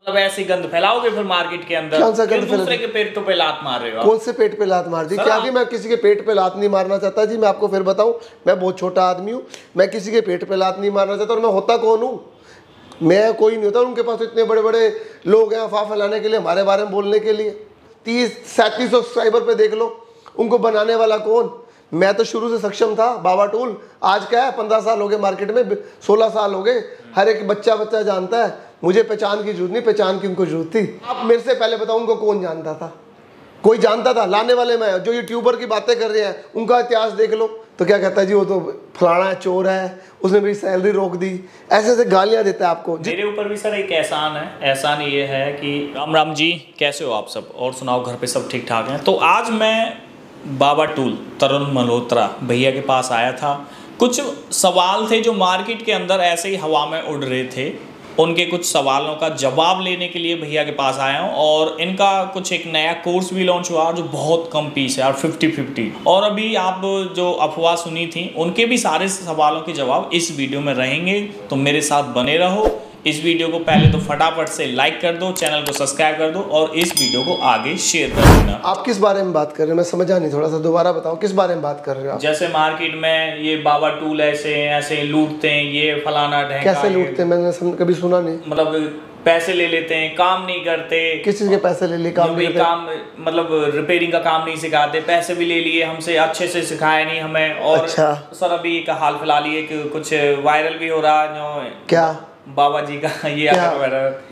मतलब ऐसी गंद फैलाओगे फिर मार्केट के अंदर? कौन सा गंद दूसरे के पेट पे लात मार रहे हो? कौन से पेट पे लात मार दी? क्या कि मैं किसी के पेट पे लात नहीं मारना चाहता जी। मैं आपको फिर बताऊं, मैं बहुत छोटा आदमी हूं, मैं किसी के पेट पे लात नहीं मारना चाहता। और मैं होता कौन हूं? मैं कोई नहीं होता। उनके पास इतने बड़े बड़े लोग हैं अफवाह फैलाने के लिए, हमारे बारे में बोलने के लिए। 30-37 सब्सक्राइबर पे देख लो, उनको बनाने वाला कौन? मैं तो शुरू से सक्षम था। बाबा टूल आज क्या है, 15 साल हो गए मार्केट में, 16 साल हो गए, हर एक बच्चा जानता है। मुझे पहचान की जरूरत नहीं, पहचान की उनको जरूरत थी। आप मेरे से पहले बताओ उनको कौन जानता था? कोई जानता था? लाने वाले में जो यूट्यूबर की बातें कर रहे हैं उनका इतिहास देख लो तो क्या कहता है जी, वो तो फलाना है, चोर है, उसने मेरी सैलरी रोक दी, ऐसे ऐसे गालियां देता है आपको। मेरे ऊपर भी सर एक एहसान है। एहसान ये है कि राम राम जी, कैसे हो आप सब? और सुनाओ, घर पे सब ठीक ठाक हैं? तो आज मैं बाबा टूल तरुण मल्होत्रा भैया के पास आया था। कुछ सवाल थे जो मार्केट के अंदर ऐसे ही हवा में उड़ रहे थे, उनके कुछ सवालों का जवाब लेने के लिए भैया के पास आया हूँ। और इनका कुछ एक नया कोर्स भी लॉन्च हुआ जो बहुत कम फीस है और 50-50। और अभी आप जो अफवाह सुनी थी उनके भी सारे सवालों के जवाब इस वीडियो में रहेंगे, तो मेरे साथ बने रहो। इस वीडियो को पहले तो फटाफट से लाइक कर दो, चैनल को सब्सक्राइब कर दो और इस वीडियो को आगे शेयर कर देना। आप किस बारे में बात कर रहे हैं? मैं समझा नहीं, थोड़ा सा दोबारा बताओ, किस बारे में बात कर रहे हो आप? जैसे मार्केट में ये बाबा टूल ऐसे लूटते हैं, ये फलाना ढेंका। कैसे लूटते हैं? मैंने कभी सुना नहीं। मतलब पैसे ले लेते हैं, काम नहीं करते। किस चीज के पैसे ले लिए? काम नहीं करते? काम मतलब रिपेयरिंग का काम नहीं सिखाते, पैसे भी ले लिए हमसे, अच्छे से सिखाया नहीं हमें। और अच्छा। सर अभी एक हाल फिलहाल ये कुछ वायरल भी हो रहा जो क्या बाबा जी का ये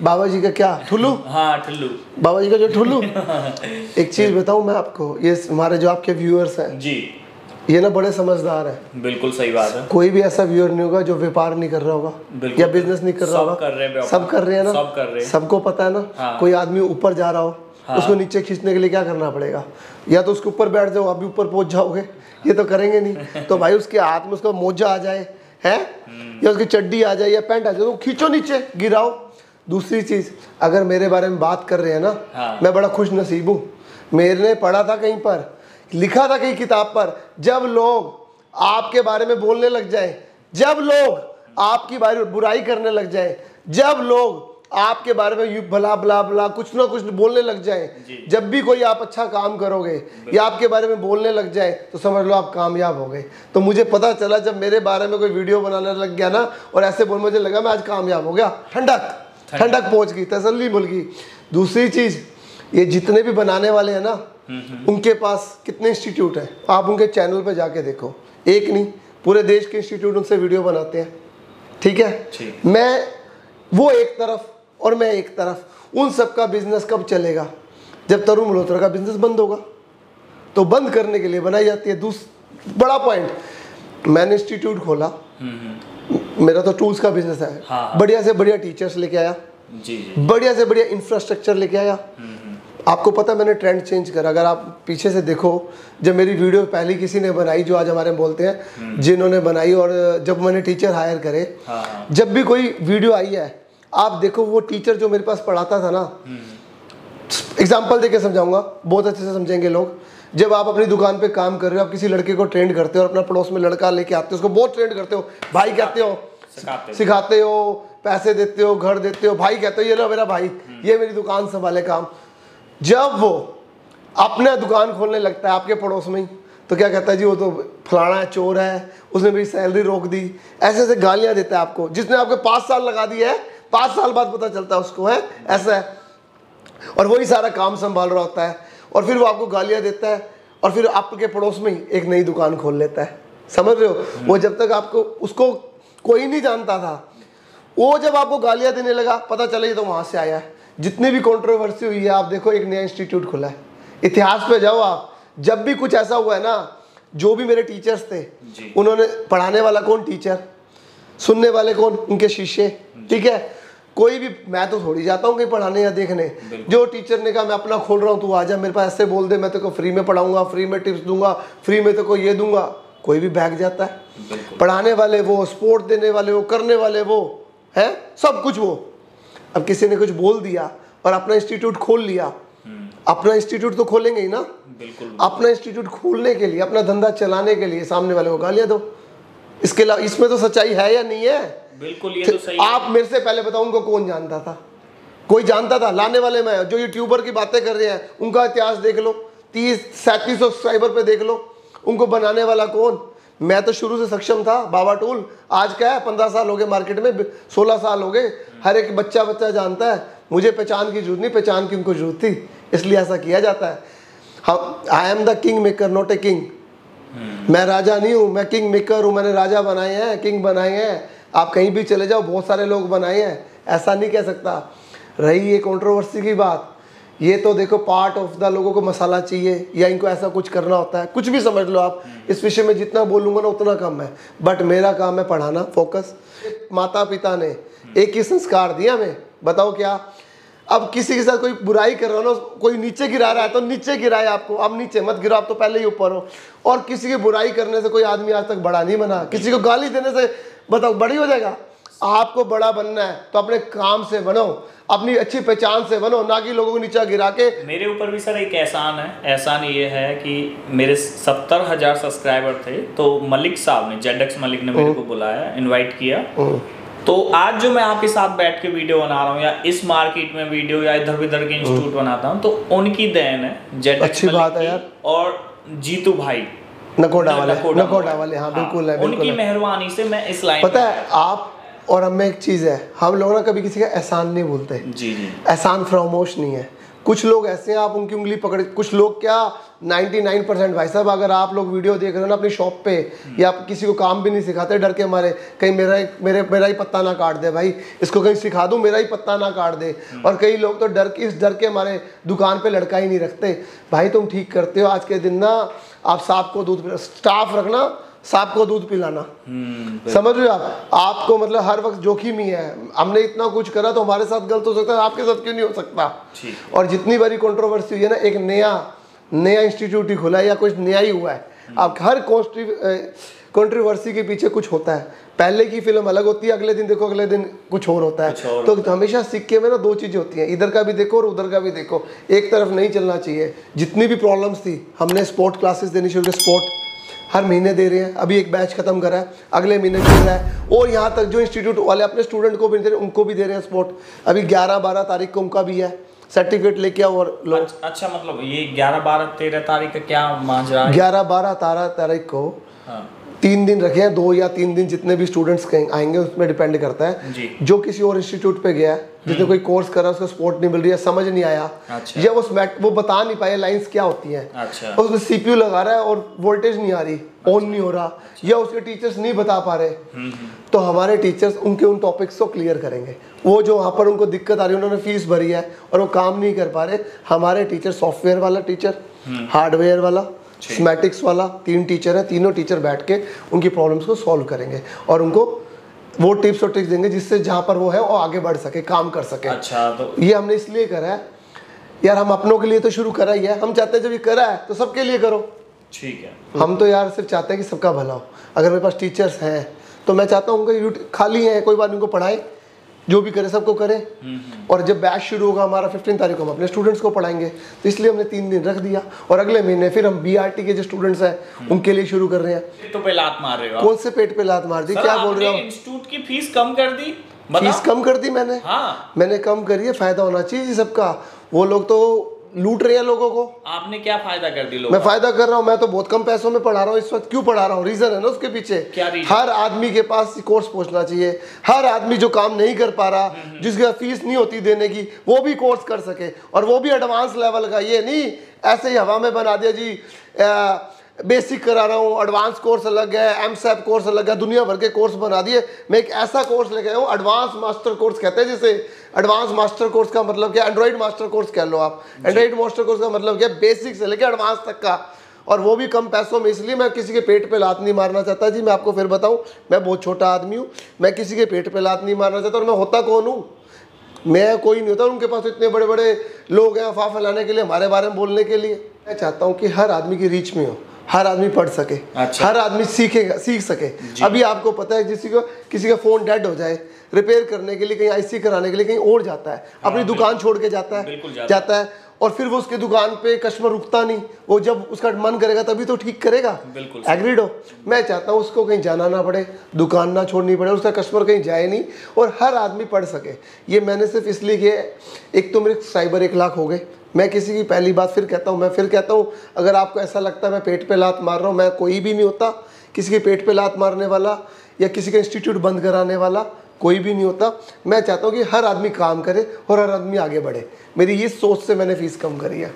बाबा जी का क्या ठुल्लू? हाँ ठुल्लू, बाबा जी का जो ठुल्लू। एक चीज बताऊं मैं आपको, ये हमारे जो आपके व्यूअर्स हैं जी, ये ना बड़े समझदार हैं। बिल्कुल सही बात है। कोई भी ऐसा व्यूअर नहीं होगा जो व्यापार नहीं कर रहा होगा या बिजनेस नहीं कर रहा होगा। सब कर रहे हैं, सब कर रहे हैं ना, सब कर रहे हैं। सबको पता है ना। हाँ। कोई आदमी ऊपर जा रहा हो, उसको नीचे खींचने के लिए क्या करना पड़ेगा? या तो उसके ऊपर बैठ जाओ, आप भी ऊपर पहुंच जाओगे। ये तो करेंगे नहीं। तो भाई उसके हाथ में उसका मोजा आ जाए है, या उसकी चड्डी आ जाए या पैंट आ जाए तो खींचो नीचे, गिराओ। दूसरी चीज, अगर मेरे बारे में बात कर रहे हैं ना, मैं बड़ा खुश नसीब हूँ। मैंने पढ़ा था कहीं पर, लिखा था कहीं किताब पर, जब लोग आपके बारे में बोलने लग जाए, जब लोग आपकी बुराई करने लग जाए, जब लोग आपके बारे में भला भला भला कुछ ना कुछ बोलने लग जाए, जब भी कोई आप अच्छा काम करोगे या आपके बारे में बोलने लग जाए तो समझ लो आप कामयाब हो गए। तो मुझे पता चला जब मेरे बारे में कोई वीडियो बनाने लग गया ना और ऐसे बोल, मुझे लगा मैं आज कामयाब हो गया। ठंडक पहुंच गई, तसल्ली मिल गई। दूसरी चीज, ये जितने भी बनाने वाले हैं ना, उनके पास कितने इंस्टीट्यूट है, आप उनके चैनल पे जाके देखो। एक नहीं, पूरे देश के इंस्टीट्यूट उनसे वीडियो बनाते हैं। ठीक है, मैं वो एक तरफ और मैं एक तरफ। उन सब का बिजनेस कब चलेगा? जब तरुण मल्होत्रा का बिजनेस बंद होगा। तो बंद करने के लिए बनाई जाती है। बड़ा पॉइंट, मैंने इंस्टीट्यूट खोला, मेरा तो टूल्स का बिजनेस है। हाँ। बढ़िया से बढ़िया टीचर्स लेके आया जी, बढ़िया से बढ़िया इंफ्रास्ट्रक्चर लेके आया। आपको पता मैंने ट्रेंड चेंज करा। अगर आप पीछे से देखो, जब मेरी वीडियो पहली किसी ने बनाई, जो आज हमारे में बोलते हैं जिन्होंने बनाई, और जब मैंने टीचर हायर करे, जब भी कोई वीडियो आई है आप देखो, वो टीचर जो मेरे पास पढ़ाता था ना, एग्जाम्पल देके समझाऊंगा, बहुत अच्छे से समझेंगे लोग। जब आप अपनी दुकान पे काम कर रहे हो, आप किसी लड़के को ट्रेंड करते हो और अपना पड़ोस में लड़का लेके आते हो, उसको बहुत ट्रेंड करते हो, भाई कहते हो, सिखाते हो, पैसे देते हो, घर देते हो, भाई कहते हो ये लो मेरा भाई, ये मेरी दुकान संभाले काम। जब वो अपना दुकान खोलने लगता है आपके पड़ोस में ही, तो क्या कहता है जी, वो तो फलाना है, चोर है, उसने मेरी सैलरी रोक दी, ऐसे ऐसे गालियां देता है आपको। जिसने आपके 5 साल लगा दिए है, 5 साल बाद पता चलता है उसको, है ऐसा है। और वही सारा काम संभाल रहा होता है, और फिर वो आपको गालियां देता है, और फिर आपके पड़ोस में ही एक नई दुकान खोल लेता है। समझ रहे हो? वो जब तक आपको उसको कोई नहीं जानता था, वो जब आपको गालियां देने लगा, पता चला ये तो वहां से आया है। जितनी भी कंट्रोवर्सी हुई है, आप देखो एक नया इंस्टीट्यूट खुला है। इतिहास पे जाओ आप, जब भी कुछ ऐसा हुआ है ना, जो भी मेरे टीचर्स थे, उन्होंने पढ़ाने वाला कौन? टीचर। सुनने वाले कौन? उनके शिष्य। ठीक है, कोई भी, मैं तो थोड़ी जाता हूँ कहीं पढ़ाने या देखने। जो टीचर ने कहा मैं अपना खोल रहा हूँ, तू आजा मेरे पास, ऐसे बोल दे, मैं तेरे को फ्री में पढ़ाऊंगा, फ्री में टिप्स दूंगा, फ्री में तेरे को ये दूंगा, कोई भी भाग जाता है। पढ़ाने वाले वो, सपोर्ट देने वाले वो, करने वाले वो, है सब कुछ वो। अब किसी ने कुछ बोल दिया और अपना इंस्टीट्यूट खोल लिया, अपना इंस्टीट्यूट तो खोलेंगे ही ना। बिल्कुल। अपना इंस्टीट्यूट खोलने के लिए, अपना धंधा चलाने के लिए सामने वाले को गालियां दो। इसके अलावा इसमें तो सच्चाई है या नहीं है? बिल्कुल, ये तो सही आप मेरे से पहले बताओ उनको कौन जानता था? कोई जानता था? लाने वाले में जो यूट्यूबर की बातें कर रहे हैं उनका इतिहास देख लो, 30-37 सब्सक्राइबर पे देख लो, उनको बनाने वाला कौन? मैं तो शुरू से सक्षम था। बाबा टूल आज क्या है, 15 साल हो गए मार्केट में, 16 साल हो गए, हर एक बच्चा जानता है। मुझे पहचान की जरूरत नहीं, पहचान की उनको जरूरत थी, इसलिए ऐसा किया जाता है। हम I am the king maker not a king. मैं राजा नहीं हूँ, मैं किंग मेकर हूँ। मैंने राजा बनाए हैं, किंग बनाए हैं। आप कहीं भी चले जाओ, बहुत सारे लोग बनाए हैं, ऐसा नहीं कह सकता। रही ये कंट्रोवर्सी की बात, ये तो देखो पार्ट ऑफ द लोगों को मसाला चाहिए या इनको ऐसा कुछ करना होता है, कुछ भी समझ लो आप। इस विषय में जितना बोलूँगा ना उतना कम है, बट मेरा काम है पढ़ाना, फोकस। माता पिता ने एक ही संस्कार दिया हमें, बताओ क्या? अब किसी के साथ कोई बुराई कर रहा हो ना, कोई नीचे गिरा रहा है तो नीचे गिराए आपको, अब नीचे मत गिरो, आप तो पहले ही ऊपर हो। और किसी की बुराई करने से कोई आदमी आज तक बड़ा नहीं बना, किसी को गाली देने से बताओ बड़ी हो जाएगा? आपको बड़ा बनना है तो अपने काम से बनो, अपनी अच्छी पहचान से बनो, ना कि लोगों को नीचा गिरा के। मेरे ऊपर भी सर एक एहसान है। एहसान ये है कि मेरे 70,000 सब्सक्राइबर थे, तो मलिक साहब ने, जेडक्स मलिक ने मेरे को बुलाया, इनवाइट किया। तो आज जो मैं आपके साथ बैठ के वीडियो बना रहा हूँ, या इस मार्केट में वीडियो, या इधर उधर के इंस्टीट्यूट बनाता हूँ, तो उनकी देन है, जेडक्स अच्छी बात है यार। और जीतू भाई नकोड़ा वाले, हाँ बिल्कुल है, उनकी मेहरबानी से मैं इस लाइन। पता है आप और हमें एक चीज़ है, हम लोग ना कभी किसी का एहसान नहीं भूलते। जी। एहसान फरामोश नहीं है। कुछ लोग ऐसे हैं, आप उनकी उंगली पकड़, कुछ लोग क्या 99% भाई साहब, अगर आप लोग वीडियो देख रहे हो ना अपनी शॉप पे, या आप किसी को काम भी नहीं सिखाते डर के मारे, कहीं मेरा ही पत्ता ना काट दे भाई, इसको कहीं सिखा दूं मेरा ही पत्ता ना काट दे। और कई लोग तो इस डर के मारे दुकान पे लड़का ही नहीं रखते। भाई तुम ठीक करते हो, आज के दिन ना आप सांप को दूध, स्टाफ रखना, सांप को दूध पिलाना। समझ रहे हो आप? आपको मतलब हर वक्त जोखिम ही है। हमने इतना कुछ करा तो हमारे साथ गलत हो सकता है, आपके साथ क्यों नहीं हो सकता? और जितनी बारी कंट्रोवर्सी हुई है ना, एक नया इंस्टीट्यूट ही खुला है या कुछ नया ही हुआ है। आप हर कंट्रोवर्सी के पीछे कुछ होता है। पहले की फिल्म अलग होती है, अगले दिन देखो अगले दिन कुछ और होता है। तो हमेशा सिक्के में ना दो चीजें होती हैं, इधर का भी देखो और उधर का भी देखो, एक तरफ नहीं चलना चाहिए। जितनी भी प्रॉब्लम्स थी, हमने स्पोर्ट क्लासेस देनी शुरू की, स्पोर्ट हर महीने दे रहे हैं। अभी एक बैच खत्म करा है, अगले महीने चल रहा है। और यहाँ तक जो इंस्टीट्यूट वाले अपने स्टूडेंट को भी दे रहे हैं, उनको भी दे रहे हैं स्पोर्ट। अभी 11-12 तारीख को उनका भी है, सर्टिफिकेट लेके आओ और लो। अच्छा, मतलब ये 11-12-13 तारीख का क्या मांझा है? 11-12-13 तारीख को 3 दिन रखे हैं, 2 या 3 दिन, जितने भी स्टूडेंट्स आएंगे उसमें डिपेंड करता है जी। जो किसी और इंस्टीट्यूट पे गया है, जिसने कोई कोर्स करा, उसको सपोर्ट नहीं मिल रही है, समझ नहीं आया, अच्छा। या वो बता नहीं पाए लाइंस क्या होती हैं, अच्छा। उसमें सीपीयू लगा रहा है और वोल्टेज नहीं आ रही, ऑन नहीं हो रहा, या उसके टीचर्स नहीं बता पा रहे, तो हमारे टीचर्स उनके उन टॉपिक्स को क्लियर करेंगे। वो जो वहाँ पर उनको दिक्कत आ रही है, उन्होंने फीस भरी है और वो काम नहीं कर पा रहे, हमारे टीचर, सॉफ्टवेयर वाला टीचर, हार्डवेयर वाला, स्मैटिक्स वाला, 3 टीचर हैं, तीनों टीचर बैठ के उनकी प्रॉब्लम्स को सॉल्व करेंगे और उनको वो टिप्स और ट्रिक्स देंगे जिससे जहाँ पर वो है वो आगे बढ़ सके, काम कर सके। अच्छा, तो ये हमने इसलिए करा है यार, हम अपनों के लिए तो शुरू करा ही है, हम चाहते हैं जब ये करा है तो सबके लिए करो। ठीक है। हम तो यार सिर्फ चाहते हैं कि सबका भला हो। अगर मेरे पास टीचर्स हैं तो मैं चाहता हूँ उनका खाली है, कोई बात, उनको पढ़ाए, जो भी करे सबको करे। और जब बैच शुरू होगा हमारा 15 तारीख को, हम अपने स्टूडेंट्स को पढ़ाएंगे, तो इसलिए हमने 3 दिन रख दिया। और अगले महीने फिर हम BRT के जो स्टूडेंट्स हैं उनके लिए शुरू कर रहे हैं। तो पे लात मार रहे हो? कौन से पेट पे लात मार दी? क्या बोल रहे हो? इंस्टीट्यूट की फीस कम कर दी? फीस कम कर दी मैंने? हाँ, मैंने कम करी है, फायदा होना चाहिए सबका। वो लोग तो लूट रहे हैं लोगों को। आपने क्या फायदा कर दी लोगों? मैं फायदा कर रहा हूँ, मैं तो बहुत कम पैसों में पढ़ा रहा हूँ इस वक्त। क्यों पढ़ा रहा हूँ? रीजन है ना उसके पीछे। क्या रीजन? हर आदमी के पास कोर्स पहुंचना चाहिए। हर आदमी जो काम नहीं कर पा रहा, जिसके फीस नहीं होती देने की, वो भी कोर्स कर सके, और वो भी एडवांस लेवल का। ये नहीं ऐसे ही हवा में बना दिया जी, बेसिक करा रहा हूँ, एडवांस कोर्स अलग है, एमसेप कोर्स अलग है, दुनिया भर के कोर्स बना दिए। मैं एक ऐसा कोर्स लेके आया हूँ, एडवांस मास्टर कोर्स कहते हैं जिसे। एडवांस मास्टर कोर्स का मतलब क्या? एंड्रॉइड मास्टर कोर्स कह लो आप। एंड्रॉइड मास्टर कोर्स का मतलब क्या? बेसिक से लेके एडवांस तक का, और वो भी कम पैसों में। इसलिए मैं किसी के पेट पे लात नहीं मारना चाहता जी। मैं आपको फिर बताऊं, मैं बहुत छोटा आदमी हूँ, मैं किसी के पेट पे लात नहीं मारना चाहता। और मैं होता कौन हूँ? मैं कोई नहीं होता। उनके पास इतने बड़े बड़े लोग हैं अफवाह फैलाने के लिए, हमारे बारे में बोलने के लिए। मैं चाहता हूँ कि हर आदमी की रीच में हो, हर आदमी पढ़ सके। अच्छा। हर आदमी सीख सके। अभी आपको पता है किसी का फोन डेड हो जाए, रिपेयर करने के लिए कहीं IC कराने के लिए कहीं और जाता है, अपनी दुकान छोड़ के जाता है। और फिर वो उसकी दुकान पे कस्टमर रुकता नहीं, वो जब उसका मन करेगा तभी तो ठीक करेगा। बिल्कुल एग्रीड हो? मैं चाहता हूँ उसको कहीं जाना ना पड़े, दुकान ना छोड़नी पड़े, उसका कस्टमर कहीं जाए नहीं और हर आदमी पढ़ सके। ये मैंने सिर्फ इसलिए किया है, एक तो मेरे साइबर 1 लाख हो गए। मैं किसी की पहली बात फिर कहता हूँ, मैं फिर कहता हूँ, अगर आपको ऐसा लगता है मैं पेट पे लात मार रहा हूँ, मैं कोई भी नहीं होता किसी के पेट पे लात मारने वाला या किसी का इंस्टीट्यूट बंद कराने वाला, कोई भी नहीं होता। मैं चाहता हूँ कि हर आदमी काम करे और हर आदमी आगे बढ़े। मेरी ये सोच से मैंने फ़ीस कम करी है।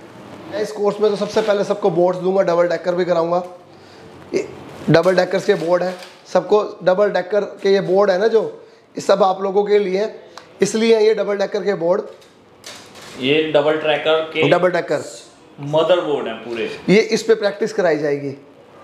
मैं इस कोर्स में तो सबसे पहले सबको बोर्ड्स दूंगा, डबल डेकर भी कराऊंगा। डबल डेकर्स के बोर्ड है, सबको डबल डेकर के ये बोर्ड है ना जो, ये सब आप लोगों के लिए है, इसलिए ये डबल डेकर के बोर्ड, ये डबल डेकर मदरबोर्ड है पूरे। ये इस पे प्रैक्टिस कराई जाएगी।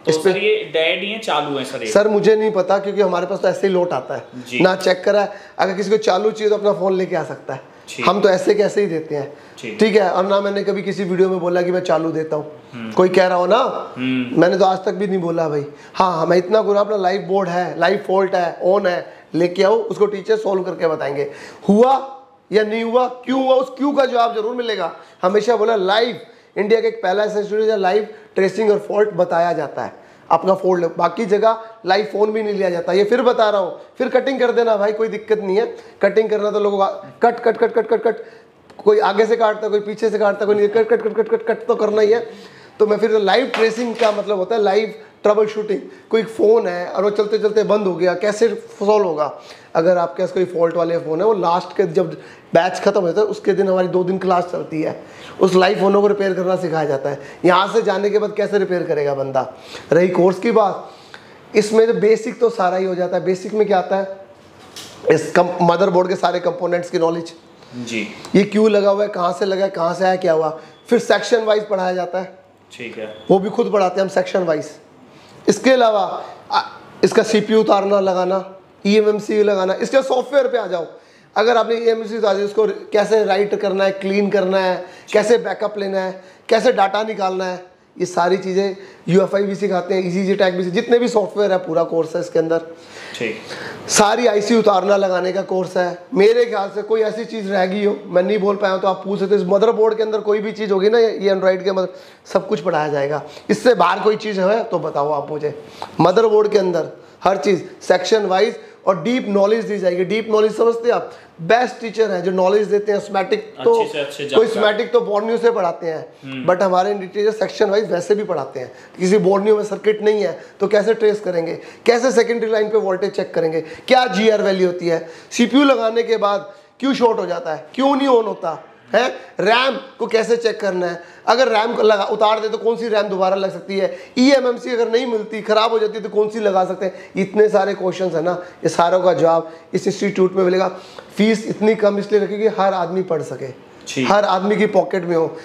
तो सर ये डेड ही है चालू है सर? सर मुझे नहीं पता, क्योंकि हमारे पास तो ऐसे ही लोट आता है ना, चेक करा है। अगर किसी को चालू चाहिए तो अपना फ़ोन लेके आ सकता है, हम तो ऐसे कैसे ही देते हैं, ठीक है। और ना मैंने कभी किसी वीडियो में बोला कि मैं चालू देता हूँ, कोई कह रहा हो ना, मैंने तो आज तक भी नहीं बोला भाई। हाँ मैं इतना गुना, अपना लाइव बोर्ड है, लाइव फॉल्ट है, ऑन है, लेके आओ, उसको टीचर सोल्व करके बताएंगे, हुआ या नहीं हुआ, क्यों हुआ, उस क्यों का जवाब जरूर मिलेगा। हमेशा बोला लाइव, इंडिया का एक पहला ऐसा इंस्टीट्यूट जहाँ लाइव ट्रेसिंग और फॉल्ट बताया जाता है। अपना फॉल्ट, बाकी जगह लाइव फोन भी नहीं लिया जाता। ये फिर बता रहा हूँ, फिर कटिंग कर देना भाई, कोई दिक्कत नहीं है। कटिंग करना तो लोगों का cut cut cut cut cut cut, कोई आगे से काटता, कोई पीछे से काटता, कोई नहीं, cut cut cut cut cut cut तो करना ही है। तो मैं फिर लाइव ट्रेसिंग का मतलब होता है लाइव ट्रबल शूटिंग। कोई फ़ोन है और वो चलते चलते बंद हो गया, कैसे सॉल्व होगा। अगर आपके पास कोई फॉल्ट वाले फ़ोन है, वो लास्ट के जब बैच खत्म होता है उसके दिन हमारी 2 दिन क्लास चलती है, उस लाइव फ़ोनों को रिपेयर करना सिखाया जाता है। यहाँ से जाने के बाद कैसे रिपेयर करेगा बंदा। रही कोर्स की बात, इसमें जो बेसिक तो सारा ही हो जाता है। बेसिक में क्या आता है, इस मदरबोर्ड के सारे कंपोनेंट्स की नॉलेज जी, ये क्यों लगा हुआ है, कहाँ से लगा है, कहाँ से आया, क्या हुआ। फिर सेक्शन वाइज पढ़ाया जाता है, ठीक है, वो भी खुद पढ़ाते हैं हम सेक्शन वाइज। इसके अलावा इसका CPU उतारना लगाना, EMMC लगाना, इसके सॉफ्टवेयर पे आ जाओ। अगर आपने EMMC उतार दिया, उसको कैसे राइट करना है, क्लीन करना है, कैसे बैकअप लेना है, कैसे डाटा निकालना है, ये सारी चीज़ें UFI भी सिखाते हैं, ECG टैग भी, जितने भी सॉफ्टवेयर है पूरा कोर्स है इसके अंदर। ठीक, सारी IC उतारना लगाने का कोर्स है। मेरे ख्याल से कोई ऐसी चीज़ रह गई हो मैं नहीं बोल पाया हूँ तो आप पूछ सकते हो। इस मदरबोर्ड के अंदर कोई भी चीज़ होगी ना, ये एंड्रॉइड के अंदर सब कुछ पढ़ाया जाएगा। इससे बाहर कोई चीज़ है तो बताओ आप मुझे। मदरबोर्ड के अंदर हर चीज़ सेक्शन वाइज और डीप नॉलेज दी जाएगी। डीप नॉलेज समझते हैं आप, बेस्ट टीचर है जो नॉलेज देते हैं। स्मैटिक तो कोई स्मैटिक तो बोर्नियो से पढ़ाते हैं, बट हमारे टीचर सेक्शन वाइज वैसे भी पढ़ाते हैं। किसी बोर्नियो में सर्किट नहीं है तो कैसे ट्रेस करेंगे, कैसे सेकेंडरी लाइन पे वोल्टेज चेक करेंगे, क्या GR वैल्यू होती है, CPU लगाने के बाद क्यों शॉर्ट हो जाता है, क्यों नहीं ऑन होता है, रैम को कैसे चेक करना है, अगर रैम को लगा उतार दे तो कौन सी रैम दोबारा लग सकती है, EMMC अगर नहीं मिलती, खराब हो जाती है तो कौन सी लगा सकते हैं। इतने सारे क्वेश्चंस है ना, ये सारों का जवाब इस इंस्टीट्यूट में मिलेगा। फीस इतनी कम इसलिए रखी कि हर आदमी पढ़ सके, हर आदमी की पॉकेट में हो।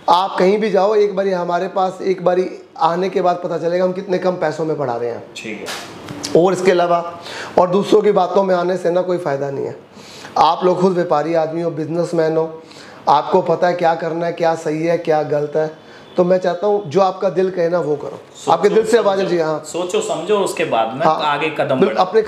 आप कहीं भी जाओ, एक बारी हमारे पास एक बारी आने के बाद पता चलेगा हम कितने कम पैसों में पढ़ा रहे हैं। ठीक है, और इसके अलावा और दूसरों की बातों में आने से ना कोई फ़ायदा नहीं है। आप लोग खुद व्यापारी आदमी हो, बिजनेसमैन हो, आपको पता है क्या करना है, क्या सही है, क्या गलत है। तो मैं चाहता हूँ जो आपका दिल कहे ना वो करो, आपके दिल से आवाज़ जी। हाँ, सोचो समझो, उसके बाद में आगे कदम अपने